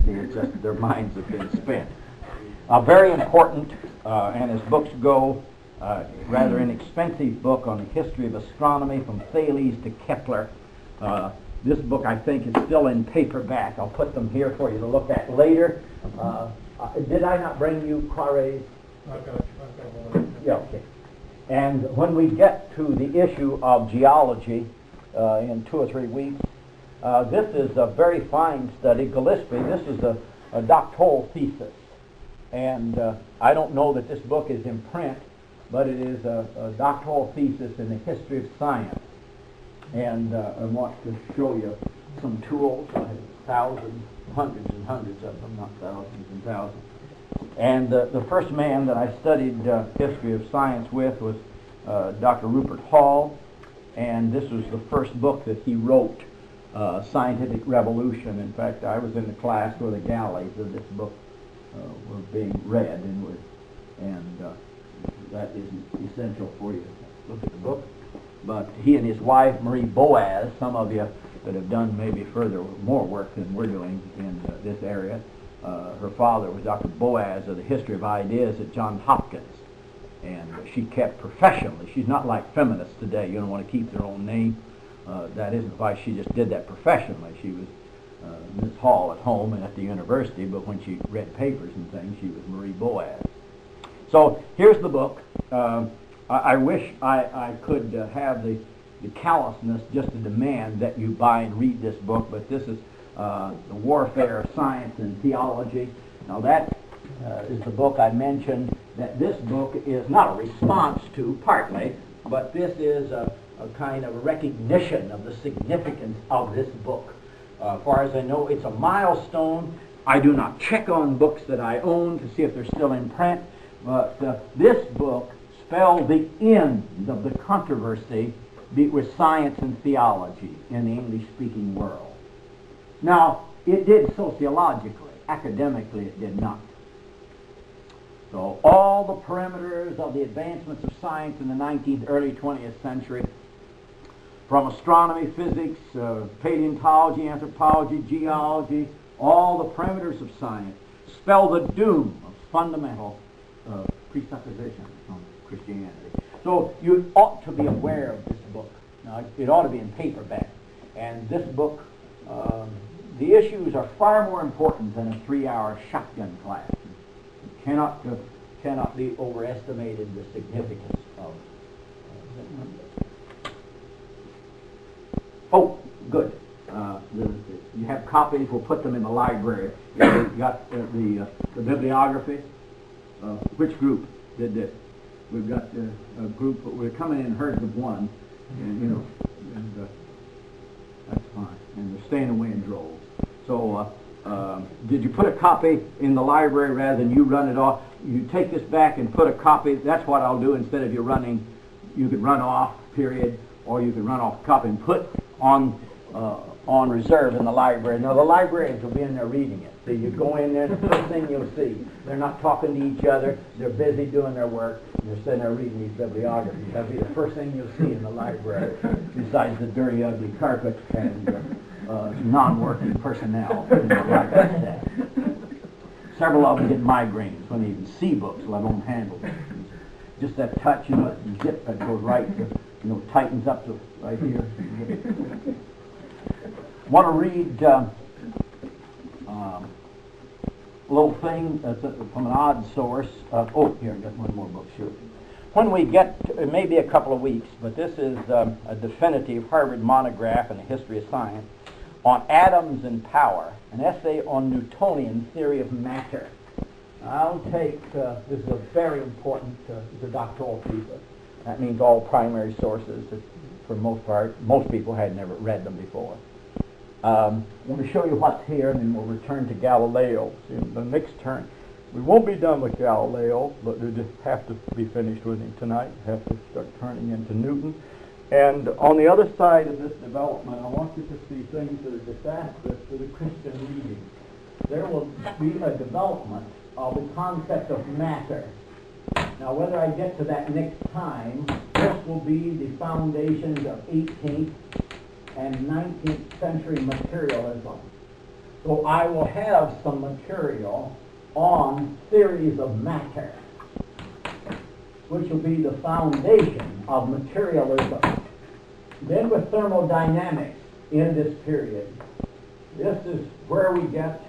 university. It's just their minds have been spent. A very important, and as books go, rather inexpensive book on the history of astronomy from Thales to Kepler. This book, I think, is still in paperback. I'll put them here for you to look at later. Did I not bring you Claret's? I've got one. Yeah, okay. And when we get to the issue of geology in 2 or 3 weeks, this is a very fine study. Gillespie, this is a doctoral thesis. And I don't know that this book is in print, but it is a doctoral thesis in the history of science. And I want to show you some tools. I have thousands, hundreds and hundreds of them, not thousands and thousands. And the first man that I studied history of science with was Dr. Rupert Hall, and this was the first book that he wrote, Scientific Revolution. In fact, I was in the class where the galleys of this book were being read, and that isn't essential for you to look at the book. But he and his wife, Marie Boaz, some of you that have done maybe further more work than we're doing in this area, her father was Dr. Boaz of the History of Ideas at Johns Hopkins, and she kept professionally. She's not like feminists today. You don't want to keep their own name. That isn't why she just did that professionally. She was Miss Hall at home and at the university, but when she read papers and things, she was Marie Boaz. So here's the book. I wish I could have the callousness just to demand that you buy and read this book, but this is The Warfare of Science and Theology. Now that is the book I mentioned. That this book is not a response to, partly, but this is a kind of recognition of the significance of this book. As far as I know, it's a milestone. I do not check on books that I own to see if they're still in print, but this book spelled the end of the controversy with science and theology in the English-speaking world. Now, it did sociologically. Academically, it did not. So all the perimeters of the advancements of science in the 19th, early 20th century, from astronomy, physics, paleontology, anthropology, geology, all the perimeters of science, spell the doom of fundamental presuppositions from Christianity. So you ought to be aware of this book. Now, it ought to be in paperback. And this book, the issues are far more important than a 3-hour shotgun class. It cannot be overestimated, the significance of Oh, good. You have copies. We'll put them in the library. You got the bibliography. Which group did this? We've got a group. We're coming in herds of one, and that's fine. And they're staying away in droves. So, did you put a copy in the library rather than you run it off? You take this back and put a copy. That's what I'll do instead of you running. You could run off, period, or you could run off a copy and put on reserve in the library. Now, the librarians will be in there reading it. So you go in there, the first thing you'll see, they're not talking to each other, they're busy doing their work, and they're sitting there reading these bibliographies. That'll be the first thing you'll see in the library, besides the dirty, ugly carpet and non-working personnel. Like that. Several of them get migraines when they even see books, let alone handle them. Just that touch, zip that goes right to, tightens up to right here. Want to read a little thing that's from an odd source. Here, I've got one more book, sure. When we get to, it may be a couple of weeks, but this is a definitive Harvard monograph in the history of science on atoms and power, an essay on Newtonian theory of matter. I'll take, this is a very important, it's a doctoral thesis. That means all primary sources, for the most part. Most people had never read them before. I want to show you what's here, and then we'll return to Galileo. In the next turn, we won't be done with Galileo, but we just have to be finished with him tonight. Have to start turning into Newton. And on the other side of this development, I want you to see things that are disastrous to the Christian reading. There will be a development of the concept of matter. Now, whether I get to that next time, this will be the foundations of 18th and 19th century materialism. So I will have some material on theories of matter, which will be the foundation of materialism. Then with thermodynamics in this period, this is where we get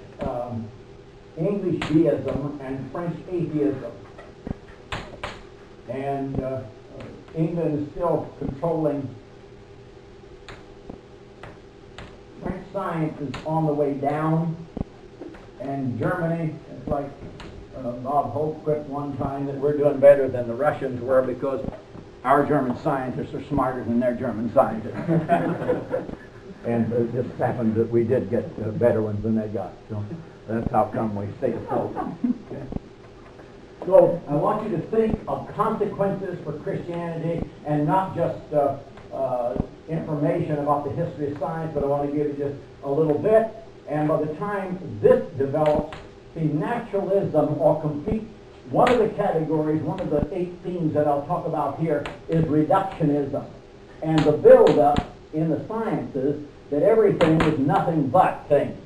English deism and French atheism. And England is still controlling. French science is on the way down, and Germany, it's like Bob Hope quipped one time that we're doing better than the Russians were because our German scientists are smarter than their German scientists. And it just happened that we did get better ones than they got. So that's how come we stay afloat. Okay. So I want you to think of consequences for Christianity and not just information about the history of science, but I want to give you just a little bit. And by the time this develops, see, naturalism or complete, one of the categories, one of the 8 themes that I'll talk about here is reductionism. And the build-up in the sciences that everything is nothing but things.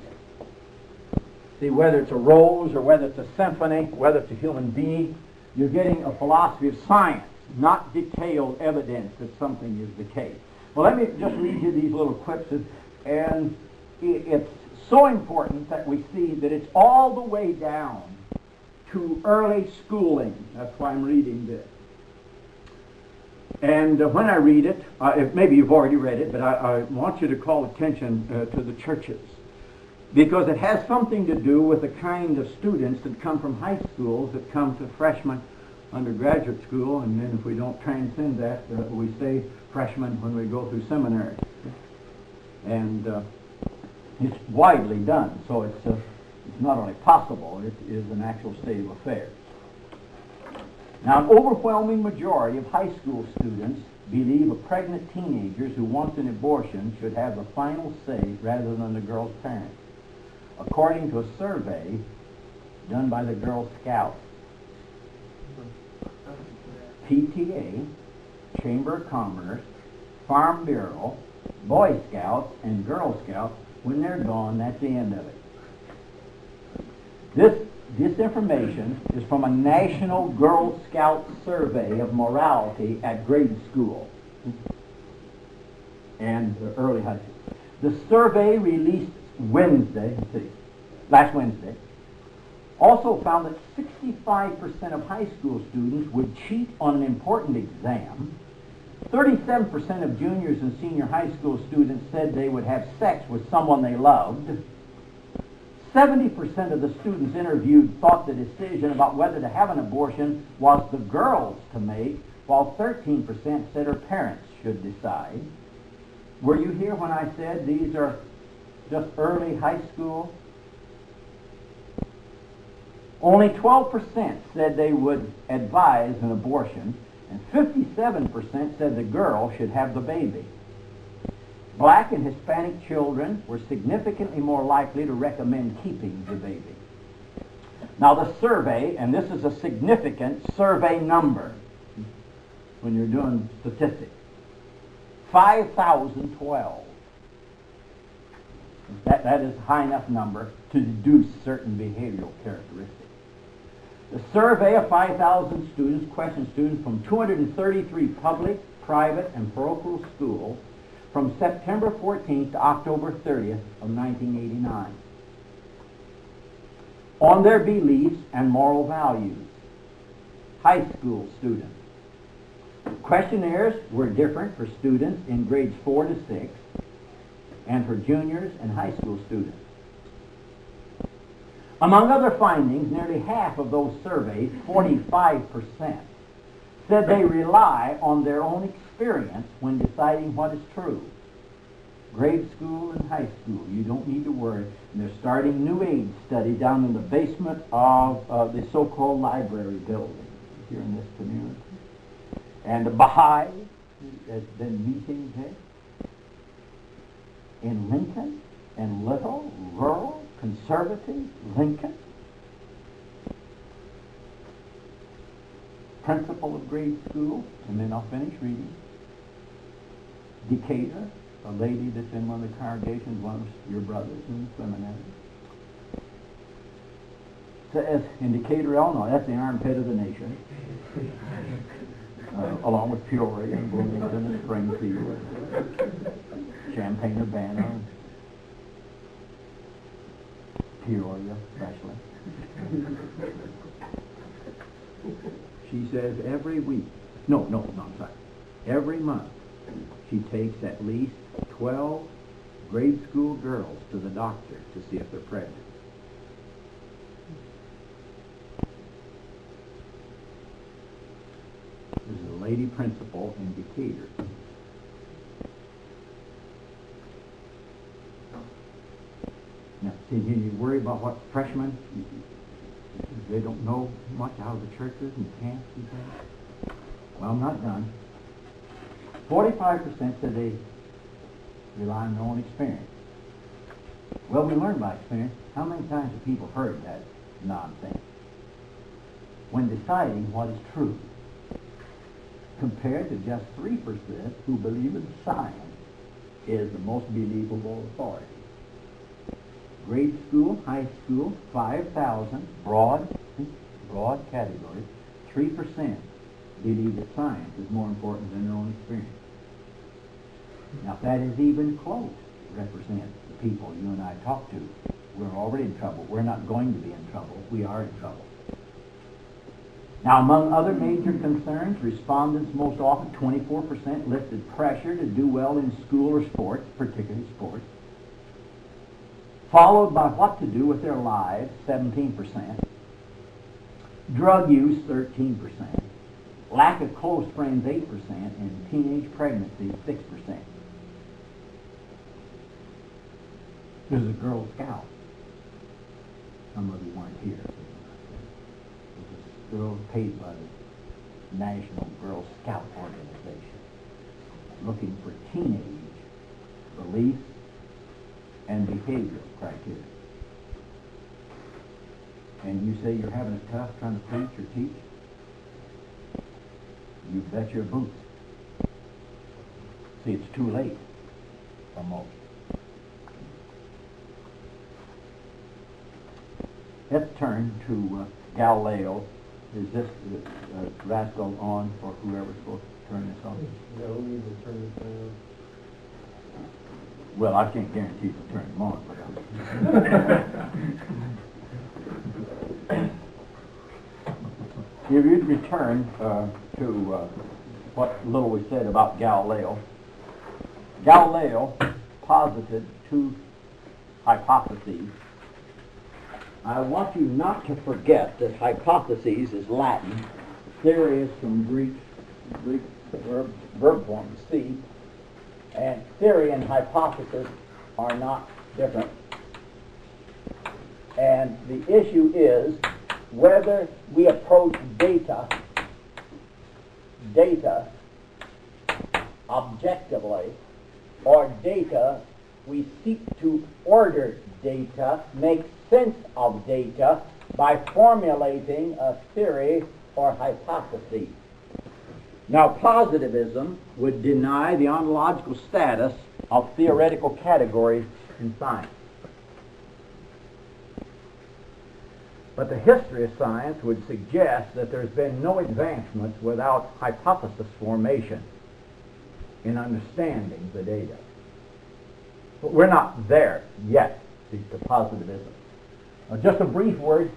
See, whether it's a rose or whether it's a symphony, whether it's a human being, you're getting a philosophy of science, not detailed evidence that something is the case. Well, let me just read you these little quips, and it's so important that we see that it's all the way down to early schooling. That's why I'm reading this. And when I read it, maybe you've already read it, but I want you to call attention to the churches, because it has something to do with the kind of students that come from high schools, that come to freshman undergraduate school, and then if we don't transcend that, we stay freshmen when we go through seminary. And it's widely done, so it's not only possible, it is an actual state of affairs. Now, an overwhelming majority of high school students believe a pregnant teenagers who want an abortion should have the final say rather than the girl's parents, according to a survey done by the Girl Scouts. PTA, Chamber of Commerce, Farm Bureau, Boy Scouts, and Girl Scouts, when they're gone, that's the end of it. This information is from a National Girl Scout survey of morality at grade school and early high school. The survey released last Wednesday, also found that 65% of high school students would cheat on an important exam. 37% of juniors and senior high school students said they would have sex with someone they loved. 70% of the students interviewed thought the decision about whether to have an abortion was the girl's to make, while 13% said her parents should decide. Were you here when I said these are just early high school? Only 12% said they would advise an abortion, and 57% said the girl should have the baby. Black and Hispanic children were significantly more likely to recommend keeping the baby. Now the survey, and this is a significant survey number when you're doing statistics, 5,012. That is a high enough number to deduce certain behavioral characteristics. The survey of 5,000 students questioned students from 233 public, private, and parochial schools from September 14th to October 30th of 1989 on their beliefs and moral values. High school students. Questionnaires were different for students in grades 4 to 6 and for juniors and high school students. Among other findings, nearly half of those surveyed, 45%, said they rely on their own experience when deciding what is true. Grade school and high school, you don't need to worry. And they're starting New Age study down in the basement of the so-called library building here in this community. And the Baha'i has been meeting there in Lincoln and Little, rural, conservative, Lincoln. Principal of grade school, and then I'll finish reading. Decatur, a lady that's in one of the congregations, one of your brothers in the seminary. says in Decatur, Illinois, that's the armpit of the nation, along with Peoria and Bloomington and Springfield, Champaign-Urbana, Peoria especially. She says every week, I'm sorry, every month, she takes at least 12 grade school girls to the doctor to see if they're pregnant. This is a lady principal in Decatur. Now, did you worry about what freshmen, they don't know much out of the churches and camps and things? Well, I'm not done. 45% said they rely on their own experience. Well, we learn by experience. How many times have people heard that nonsense when deciding what is true, compared to just 3% who believe in science is the most believable authority? Grade school, high school, 5,000, broad category, 3% believe that science is more important than their own experience. Now, if that is even close to represent the people you and I talk to, we're already in trouble. We're not going to be in trouble. We are in trouble. Now, among other major concerns, respondents most often, 24%, listed pressure to do well in school or sports, particularly sports, followed by what to do with their lives, 17%, drug use, 13%, lack of close friends, 8%, and teenage pregnancy, 6%. There's a Girl Scout. Some of you weren't here. There's a girl paid by the National Girl Scout Organization looking for teenage beliefs and behavioral criteria. And you say you're having it tough trying to preach or teach? You bet your boots. See, it's too late for most. Let's turn to Galileo. Is this rascal on for whoever's supposed to turn this on? No, we need to turn this down. Well, I can't guarantee to turn them on, but if you'd return to what little we said about Galileo. Galileo posited two hypotheses. I want you not to forget that hypotheses is Latin. Theory is from Greek verb form, see. And theory and hypothesis are not different. And the issue is whether we approach data objectively, or data we seek to order data, make sense of data by formulating a theory or hypothesis. Now, positivism would deny the ontological status of theoretical categories in science. But the history of science would suggest that there's been no advancements without hypothesis formation in understanding the data. But we're not there yet to positivism. Just a brief word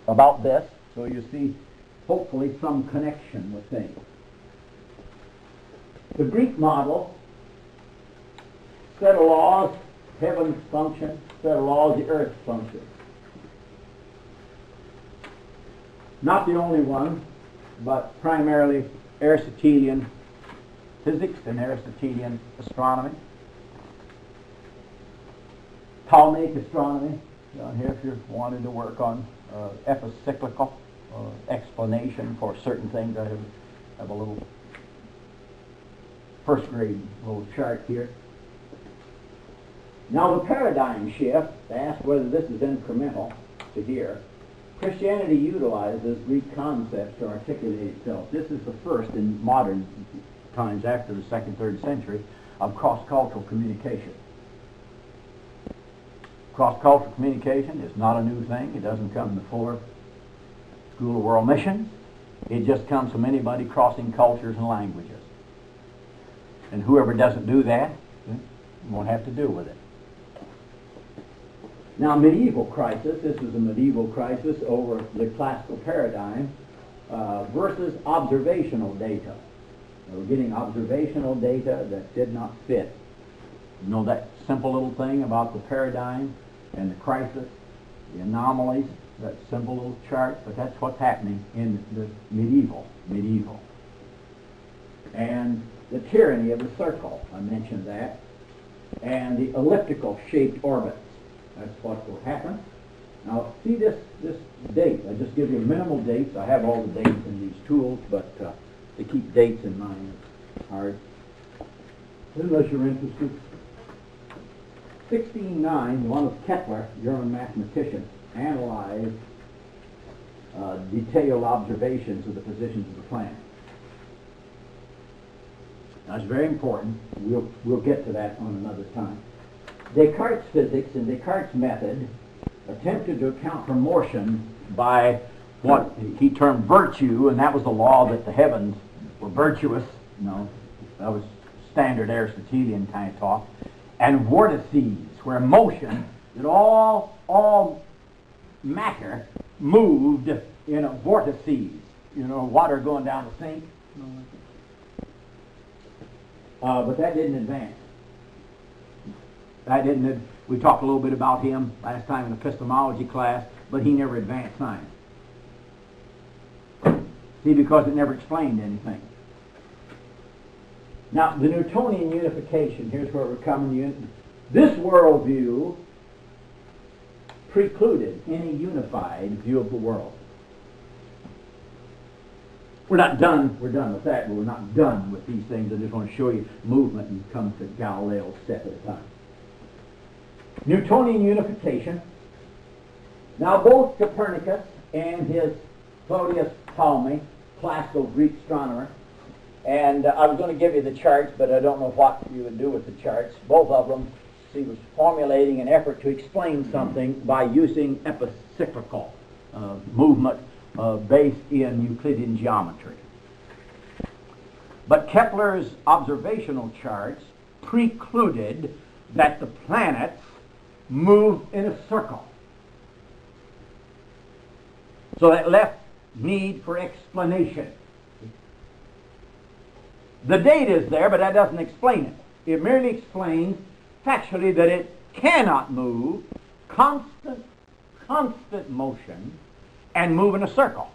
about this, so you see hopefully some connection with things. The Greek model, set of laws, heaven's function, set of laws, the earth's function. Not the only one, but primarily Aristotelian physics and Aristotelian astronomy. Ptolemaic astronomy, down here if you wanted to work on epicyclical explanation for certain things. I have a little first grade little chart here. Now the paradigm shift, to ask whether this is incremental to here, Christianity utilizes Greek concepts to articulate itself. This is the first in modern times after the 2nd, 3rd century of cross-cultural communication. Cross-cultural communication is not a new thing. It doesn't come before School of World Missions. It just comes from anybody crossing cultures and languages. And whoever doesn't do that won't have to deal with it. Now, medieval crisis, this is a medieval crisis over the classical paradigm versus observational data. We're getting observational data that did not fit. You know that simple little thing about the paradigm and the crisis, the anomalies, that simple little chart, but that's what's happening in the medieval. And the tyranny of the circle, I mentioned that, and the elliptical shaped orbits. That's what will happen. Now, see this date. I just give you minimal dates. I have all the dates in these tools, but to keep dates in mind is hard. Unless you're interested. 1609, one of Kepler, German mathematician, analyzed detailed observations of the positions of the planet. That's very important. We'll get to that on another time. Descartes' physics and Descartes' method attempted to account for motion by what he termed virtue, and that was the law that the heavens were virtuous. You know, that was standard Aristotelian kind of talk. And vortices, where motion, that all matter moved in a vortices. You know, water going down the sink. But that didn't advance. We talked a little bit about him last time in epistemology class, but he never advanced science. See, because it never explained anything. Now, the Newtonian unification, here's where we're coming. This worldview precluded any unified view of the world. We're not done. We're done with that, but we're not done with these things. I just want to show you movement and come to Galileo step at a time. Newtonian unification. Now, both Copernicus and his Claudius Ptolemy, classical Greek astronomer, and I was going to give you the charts, but I don't know what you would do with the charts. Both of them, he was formulating an effort to explain something by using epicyclical movement based in Euclidean geometry. But Kepler's observational charts precluded that the planets move in a circle. So that left need for explanation. The data is there, but that doesn't explain it. It merely explains factually that it cannot move, constant motion, and move in a circle.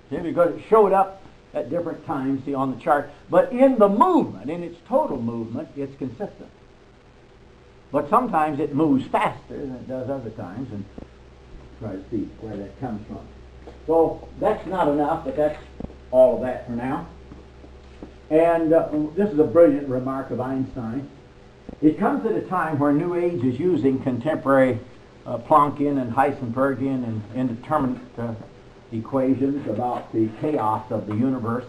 See, because it showed up at different times, see, on the chart. But in the movement, in its total movement, it's consistent. But sometimes it moves faster than it does other times, and try to see where that comes from. So that's not enough, but that's all of that for now. And this is a brilliant remark of Einstein. It comes at a time where New Age is using contemporary Planckian and Heisenbergian and indeterminate equations about the chaos of the universe.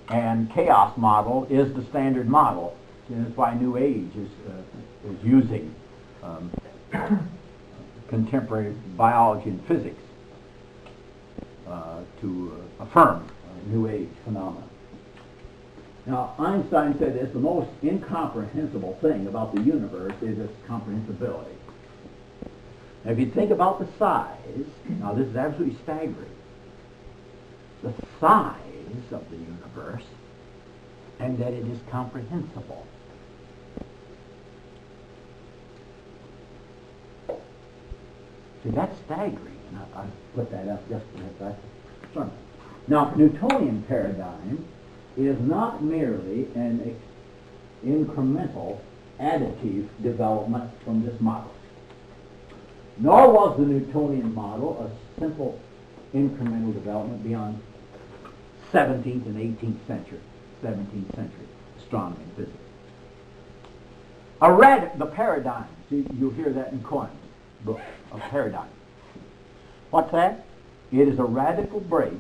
And chaos model is the standard model. And that's why New Age is using contemporary biology and physics to affirm New Age phenomena. Now, Einstein said this: the most incomprehensible thing about the universe is its comprehensibility. Now, if you think about the size, now this is absolutely staggering, the size of the universe, and that it is comprehensible. See, that's staggering, and I put that up just as I sermon. Now, Newtonian paradigm is not merely an incremental, additive development from this model. Nor was the Newtonian model a simple incremental development beyond 17th and 18th century, 17th century astronomy and physics. The paradigm, see, you'll hear that in Cohen's book, of paradigm. What's that? It is a radical break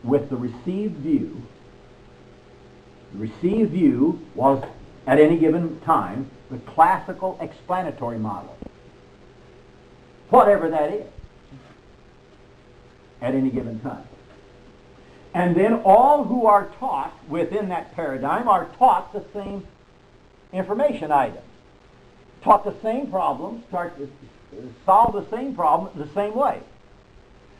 with the received view. The received view was, at any given time, the classical explanatory model. whatever that is, at any given time. And then all who are taught within that paradigm are taught the same information items, taught the same problems, taught to solve the same problem the same way.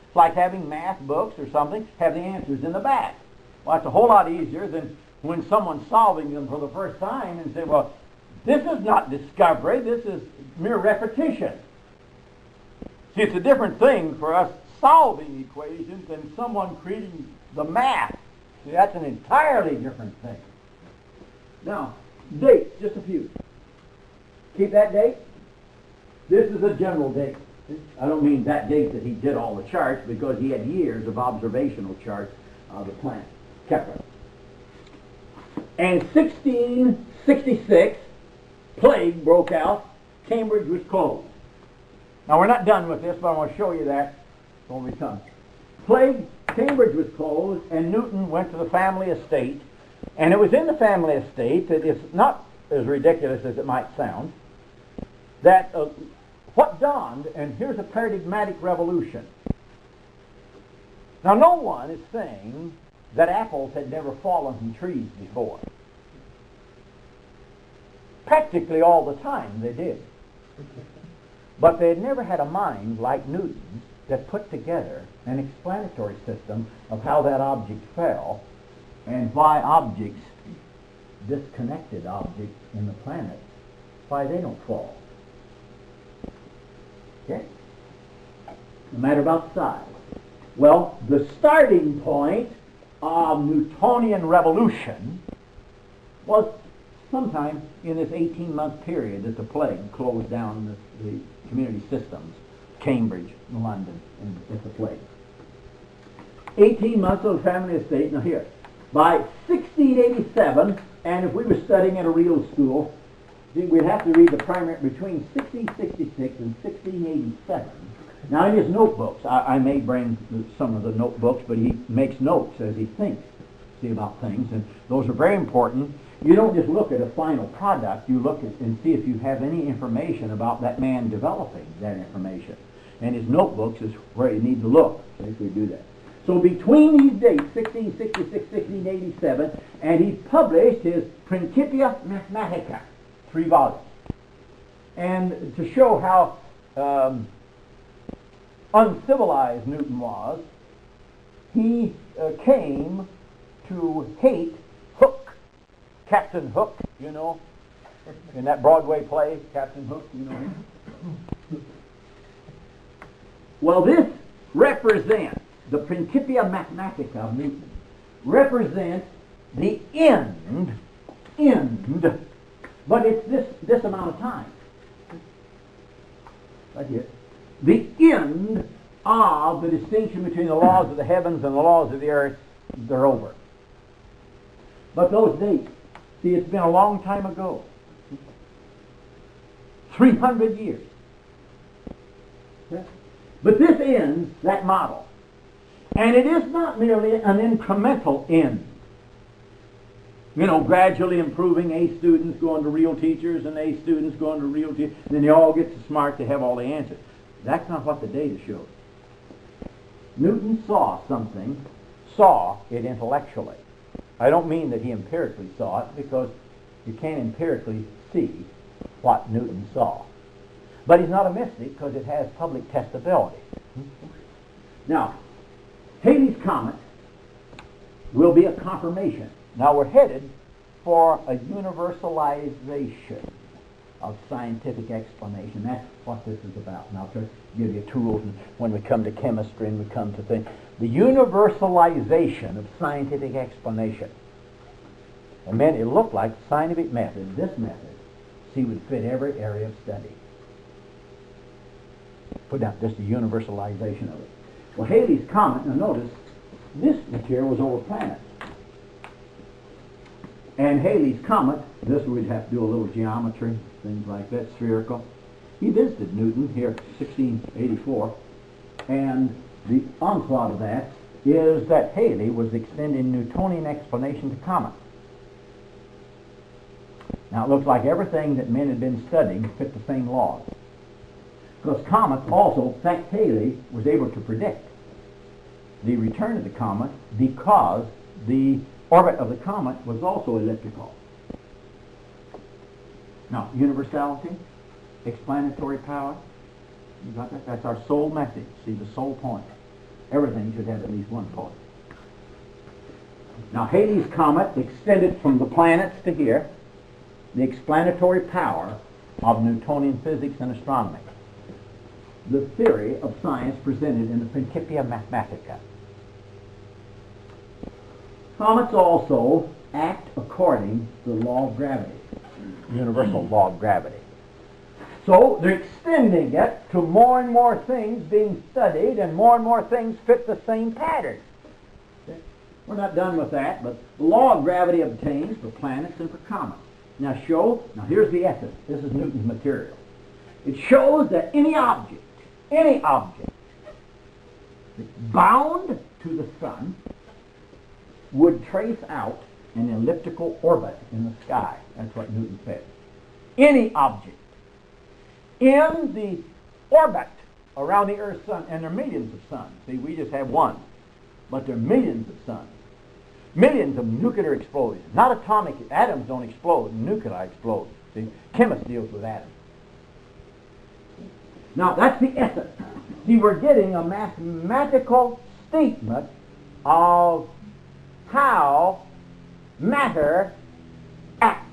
It's like having math books or something, have the answers in the back. Well, that's a whole lot easier than when someone's solving them for the first time and say, well, this is not discovery, this is mere repetition. See, it's a different thing for us solving equations than someone creating the math. See, that's an entirely different thing. Now, dates, just a few. Keep that date. This is a general date. I don't mean that date that he did all the charts, because he had years of observational charts of the planet. Kepler. And 1666, plague broke out. Cambridge was closed. Now, we're not done with this, but I want to show you that when we come. Plague, Cambridge was closed, and Newton went to the family estate. And it was in the family estate that it's not as ridiculous as it might sound, that what dawned, and here's a paradigmatic revolution. Now, no one is saying that apples had never fallen from trees before. Practically all the time they did. But they had never had a mind like Newton's that put together an explanatory system of how that object fell and why objects, disconnected objects in the planet, why they don't fall. Okay? No matter about size. Well, the starting point of Newtonian revolution was sometime in this 18-month period that the plague closed down the community systems, Cambridge, London, and it's the plague. 18 months of the family estate. Now here, by 1687, and if we were studying at a real school, we'd have to read the primary between 1666 and 1687. Now in his notebooks, I may bring some of the notebooks, but he makes notes as he thinks, about things, and those are very important. You don't just look at a final product, you look at and see if you have any information about that man developing that information. And his notebooks is where you need to look if we do that. So between these dates, 1666, 1687, and he published his Principia Mathematica, 3 volumes. And to show how uncivilized Newton was, he came to hate Hook, Captain Hook, you know, in that Broadway play, Captain Hook, you know. Well, this represents, the Principia Mathematica of Newton, represents the end, but it's this amount of time. Right here. The end of the distinction between the laws of the heavens and the laws of the earth, they're over. But those dates, see, it's been a long time ago. 300 years. But this ends that model. And it is not merely an incremental end. You know, gradually improving, A students going to real teachers and A students going to real teachers, and then they all get so smart to have all the answers. That's not what the data shows. Newton saw something, saw it intellectually. I don't mean that he empirically saw it, because you can't empirically see what Newton saw. But he's not a mystic, because it has public testability. Now, Halley's Comet will be a confirmation. Now we're headed for a universalization of scientific explanation. That's what this is about. And I'll try to give you tools when we come to chemistry and we come to things. The universalization of scientific explanation. And man, it looked like the scientific method, this method, see, would fit every area of study. Put down just the universalization of it. Well, Halley's Comet, now notice, this material was over planets. And Halley's Comet, this we'd have to do a little geometry, things like that, spherical. He visited Newton here in 1684, and the onslaught of that is that Halley was extending Newtonian explanation to comets. Now it looks like everything that men had been studying fit the same laws. Because comets also, in fact, Halley was able to predict the return of the comet because the orbit of the comet was also elliptical. Now, universality, explanatory power, you got that? That's our sole message. See, the sole point. Everything should have at least one point. Now, Halley's comet extended from the planets to here, the explanatory power of Newtonian physics and astronomy. The theory of science presented in the Principia Mathematica. Comets also act according to the law of gravity, universal law of gravity. So they're extending it to more and more things being studied, and more things fit the same pattern. Okay? We're not done with that, but the law of gravity obtains for planets and for comets. Now here's the essence. This is Newton's material. It shows that any object bound to the sun would trace out an elliptical orbit in the sky. That's what Newton said. Any object in the orbit around the Earth's sun, and there are millions of suns. See, we just have one, but there are millions of suns. Millions of nuclear explosions. Not atomic, atoms don't explode, nuclei explode. See, chemist deals with atoms. Now, that's the essence. See, we're getting a mathematical statement of how matter acts.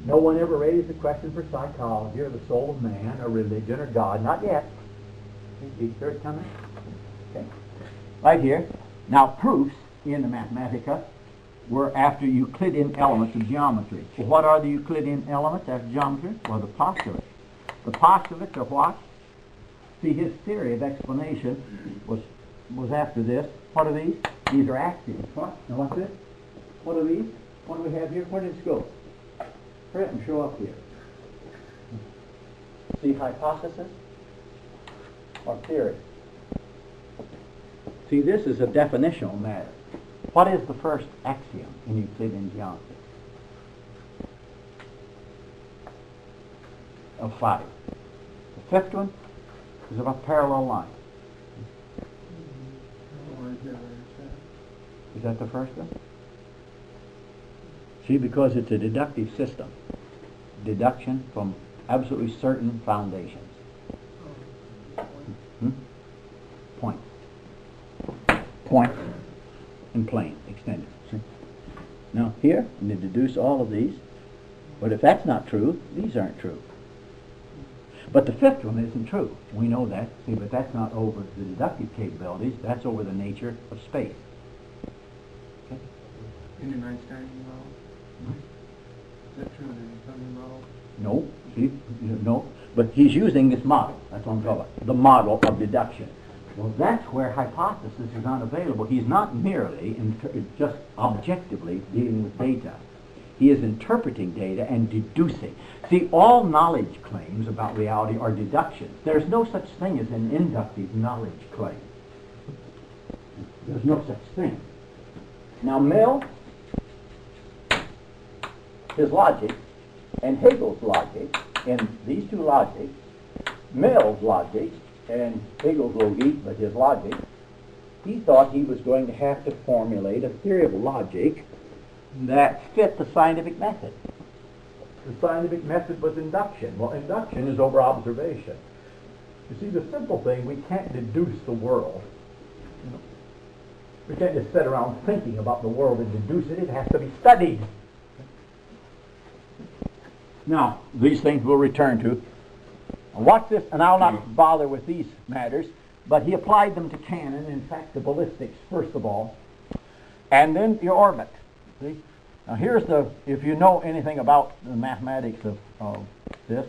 No one ever raised the question for psychology or the soul of man or religion or God. Not yet. You sure it's coming? Okay. Right here. Now, proofs in the Mathematica were after Euclidean elements of geometry. Well, what are the Euclidean elements after geometry? Well, the postulates. The postulates are what? See, his theory of explanation was after this. What are these? These are axioms. What? Now, what's this? What are these? What do we have here? Where did it go? Hurry up and show up here. See, hypothesis or theory. See, this is a definitional matter. What is the first axiom in Euclidean geometry? Of 5. The fifth one is of a parallel line. Is that the first one? See, because it's a deductive system. Deduction from absolutely certain foundations. Point. Point and plane extended. See? Now here, you deduce all of these. But if that's not true, these aren't true. But the fifth one isn't true. We know that. See, but that's not over the deductive capabilities. That's over the nature of space. Okay? In an Einstein model? Is that true in an Einstein model? No. See? No. But he's using this model. That's what I'm talking about. The model of deduction. Well, that's where hypothesis is unavailable. He's not merely just objectively dealing with data. He is interpreting data and deducing. See, all knowledge claims about reality are deductions. There's no such thing as an inductive knowledge claim. There's no such thing. Now, Mill, his logic, and Hegel's logic, and these two logics, Mill's logic, and Hegel's logic, but his logic, he thought he was going to have to formulate a theory of logic that fit the scientific method. The scientific method was induction. Well, induction is over observation. You see, the simple thing, we can't deduce the world. You know? We can't just sit around thinking about the world and deduce it. It has to be studied. Now, these things we'll return to. Watch this, and I'll not bother with these matters, but he applied them to cannon, in fact, to ballistics, first of all, and then your orbit. See? Now here's if you know anything about the mathematics of this,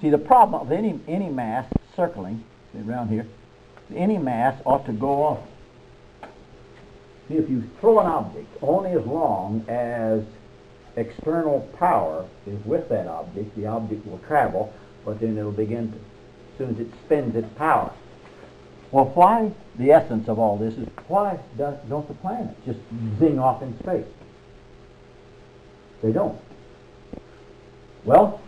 see, the problem of any mass circling, see, around here, any mass ought to go off. See, if you throw an object, only as long as external power is with that object, the object will travel, but then it'll begin to, as soon as it spends its power. Well, why, the essence of all this is, why don't the planets just zing off in space? They don't. Well,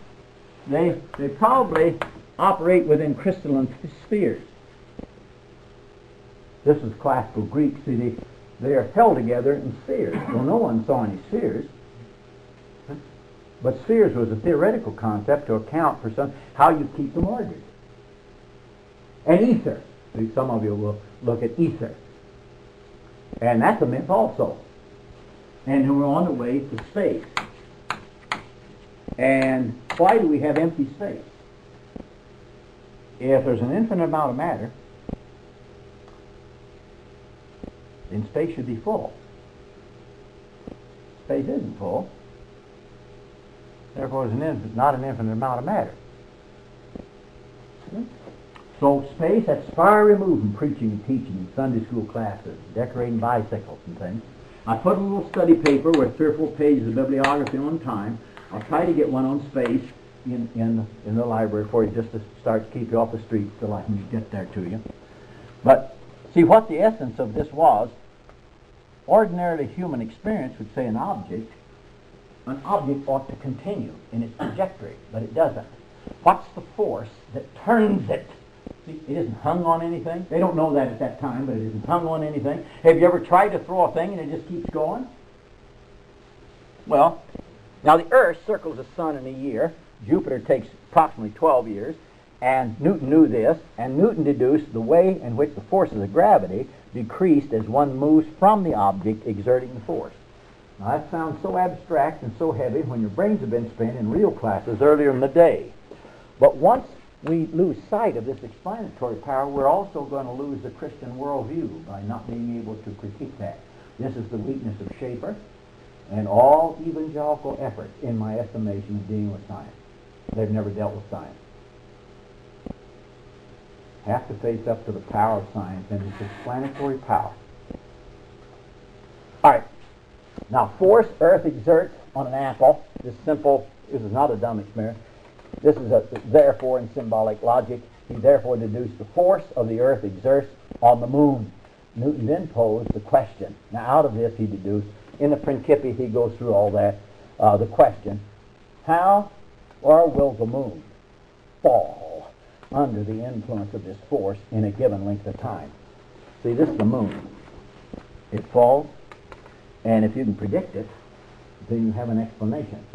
they probably operate within crystalline spheres. This is classical Greek. See, they are held together in spheres. Well, no one saw any spheres. But spheres was a theoretical concept to account for how you keep them ordered. And ether. Some of you will look at ether. And that's a myth also. And we're on the way to space. And why do we have empty space? If there's an infinite amount of matter, then space should be full. Space isn't full. Therefore, there's not an infinite amount of matter. So space, that's far removed from preaching and teaching in Sunday school classes, decorating bicycles and things. I put a little study paper with 3 or 4 pages of bibliography on time. I'll try to get one on space in the library for you, just to start to keep you off the street till I can get there to you. But see, what the essence of this was, ordinarily human experience would say an object ought to continue in its trajectory, but it doesn't. What's the force that turns it? See, it isn't hung on anything. They don't know that at that time, but it isn't hung on anything. Have you ever tried to throw a thing and it just keeps going? Well, now the Earth circles the sun in a year. Jupiter takes approximately 12 years, and Newton knew this, and Newton deduced the way in which the forces of gravity decreased as one moves from the object exerting the force. Now that sounds so abstract and so heavy when your brains have been spent in real classes earlier in the day. But once we lose sight of this explanatory power, we're also going to lose the Christian worldview by not being able to critique that. This is the weakness of Schaeffer and all evangelical efforts, in my estimation, of dealing with science. They've never dealt with science. Have to face up to the power of science and its explanatory power. All right. Now, force Earth exerts on an apple. This is not a dumb experiment. This is a therefore in symbolic logic. He therefore deduced the force of the Earth exerts on the moon. Newton then posed the question. Now, out of this he deduced, in the Principia he goes through all that, the question, how or will the moon fall under the influence of this force in a given length of time? See, this is the moon. It falls, and if you can predict it, then you have an explanation.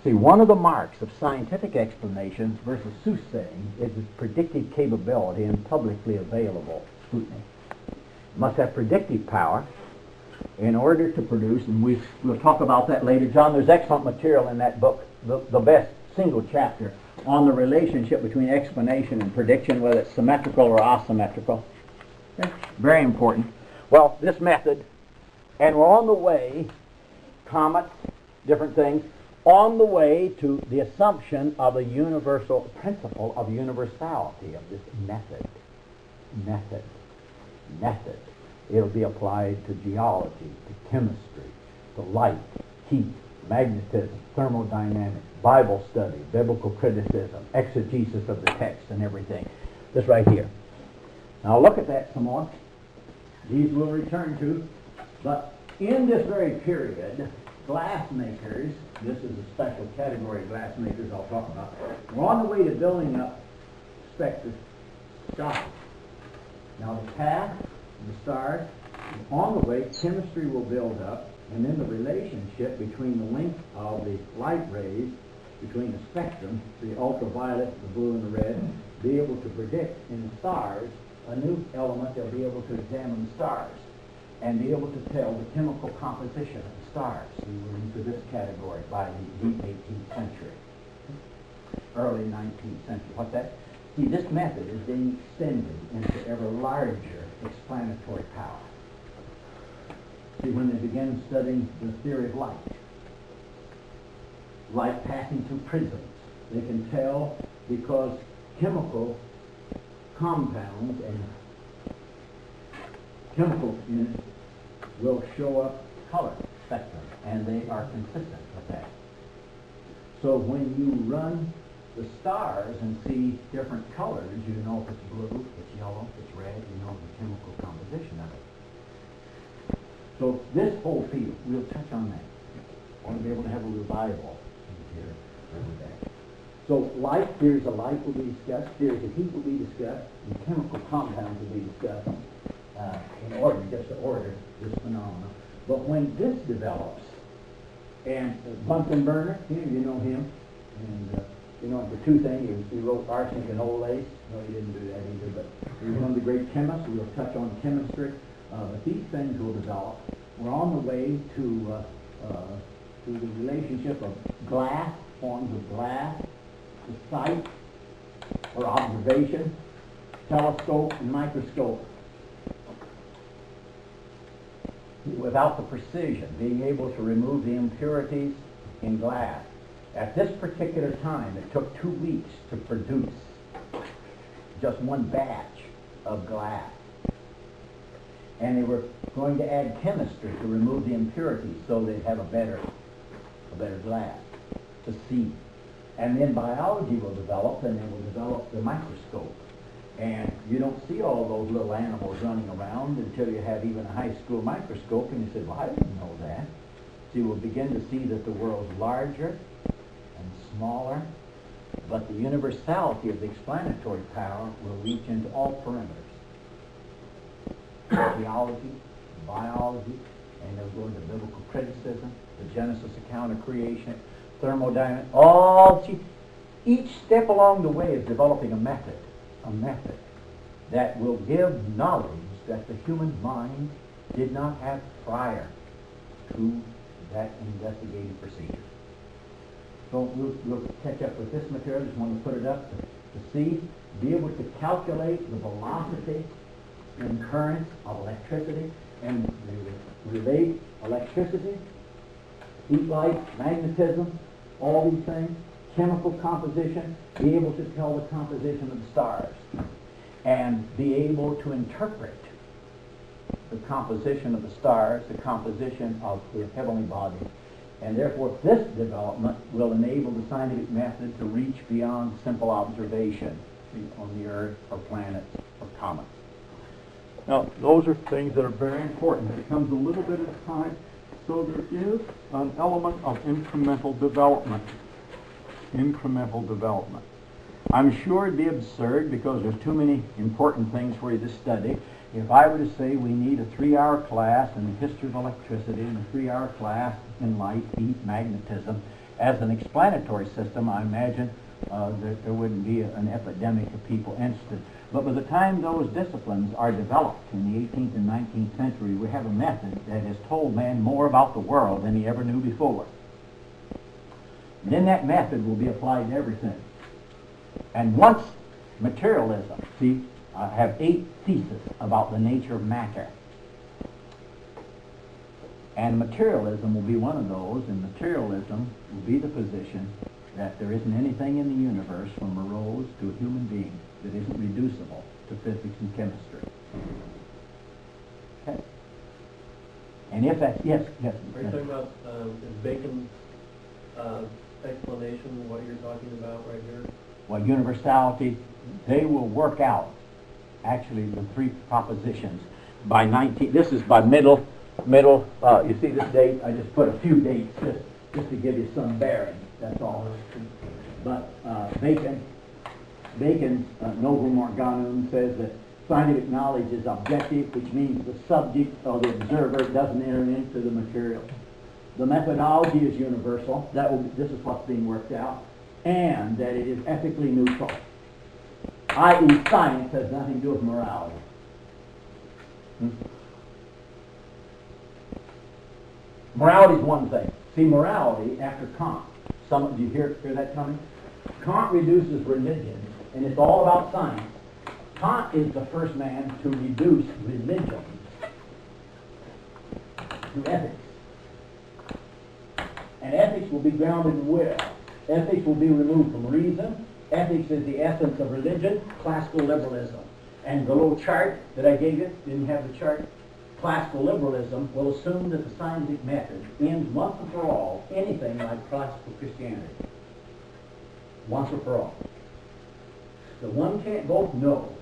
See, one of the marks of scientific explanations versus soothsaying is its predictive capability and publicly available scrutiny. It must have predictive power in order to produce, and we'll talk about that later. John, there's excellent material in that book, the best single chapter, on the relationship between explanation and prediction, whether it's symmetrical or asymmetrical. Okay? Very important. Well, this method, and we're on the way, comets, different things, on the way to the assumption of a universal principle of universality of this method. It'll be applied to geology, to chemistry, to light, heat, magnetism, thermodynamics, Bible study, biblical criticism, exegesis of the text and everything. This right here. Now look at that some more. These we'll return to. But in this very period, glass makers, this is a special category of glass makers I'll talk about, we're on the way to building up spectroscopy. Now the path, the stars, is on the way, chemistry will build up, and then the relationship between the length of the light rays, between the spectrum, the ultraviolet, the blue and the red, be able to predict in the stars a new element. They'll be able to examine the stars and be able to tell the chemical composition of the stars. We were into this category by the late 18th century, early 19th century. What's that? See, this method is being extended into ever larger explanatory power. See, when they begin studying the theory of light passing through prisms, they can tell because chemical compounds and chemical units will show up color spectrum, and they are consistent with that. So when you run the stars and see different colors, you know if it's blue, it's yellow, it's red, you know the chemical composition of it. So this whole field, we'll touch on that. I want to be able to have a revival here over that. So light, theories of light will be discussed, theories of heat will be discussed, and chemical compounds will be discussed in order, just to order this phenomenon. But when this develops, and Bunsen burner, you know him, and you know the two things, he wrote Arsenic and Old Lace. No, he didn't do that either, but he was one of the great chemists. We'll touch on chemistry. But these things will develop. We're on the way to the relationship of glass, forms of glass, to sight or observation, telescope and microscope. Without the precision, being able to remove the impurities in glass. At this particular time, it took 2 weeks to produce just one batch of glass. And they were going to add chemistry to remove the impurities so they'd have a better glass to see. And then biology will develop, and they will develop the microscope. And you don't see all those little animals running around until you have even a high school microscope, and you say, well, I didn't know that. So you will begin to see that the world's larger and smaller, but the universality of the explanatory power will reach into all perimeters. Geology, biology, and they'll go into biblical criticism, the Genesis account of creation, thermodynamics, each step along the way is developing a method that will give knowledge that the human mind did not have prior to that investigative procedure. So we'll catch up with this material. Just want to put it up to see, be able to calculate the velocity and currents of electricity and relate electricity, heat, light, magnetism, all these things, chemical composition, be able to tell the composition of the stars, and be able to interpret the composition of the stars, the composition of the heavenly bodies. And therefore, this development will enable the scientific method to reach beyond simple observation on the Earth or planets or comets. Now, those are things that are very important. It comes a little bit at a time, so there is an element of incremental development. Incremental development. I'm sure it'd be absurd because there's too many important things for you to study. If I were to say we need a 3-hour class in the history of electricity and a 3-hour class in light, heat, magnetism, as an explanatory system, I imagine that there wouldn't be an epidemic of people interested. But by the time those disciplines are developed in the 18th and 19th century, we have a method that has told man more about the world than he ever knew before. And then that method will be applied to everything. And once materialism, see, I have 8 theses about the nature of matter. And materialism will be one of those, and materialism will be the position that there isn't anything in the universe from a rose to a human being that isn't reducible to physics and chemistry. Okay. And if that's, yes. Are you talking about Bacon's explanation, what you're talking about right here? Well, universality, they will work out actually the 3 propositions by this is by middle, you see this date, I just put a few dates just to give you some bearing, that's all. But Bacon's Novum Organum says that scientific knowledge is objective, which means the subject or the observer doesn't enter into the material. The methodology is universal, this is what's being worked out, and that it is ethically neutral, i.e. science has nothing to do with morality. Morality is one thing. See, morality, after Kant, do you hear that coming? Kant reduces religion, and it's all about science. Kant is the first man to reduce religion to ethics. And ethics will be grounded in will. Ethics will be removed from reason. Ethics is the essence of religion, classical liberalism. And the little chart that I gave you, didn't have the chart? Classical liberalism will assume that the scientific method ends once and for all anything like classical Christianity. Once and for all. So one can't both know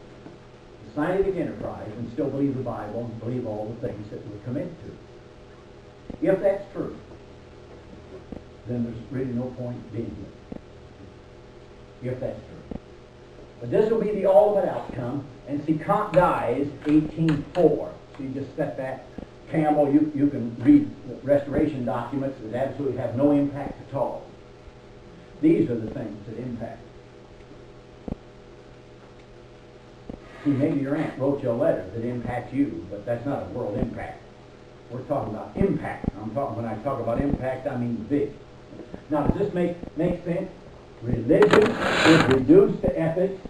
the scientific enterprise and still believe the Bible and believe all the things that we're committed to. If that's true, then there's really no point being here. if that's true. But this will be the ultimate outcome. And see, Kant dies 1804. So you just set that. Campbell, you can read the restoration documents that absolutely have no impact at all. These are the things that impact. See, maybe your aunt wrote you a letter that impacts you, but that's not a world impact. We're talking about impact. When I talk about impact, I mean big. Now, does this make sense? Religion is reduced to ethics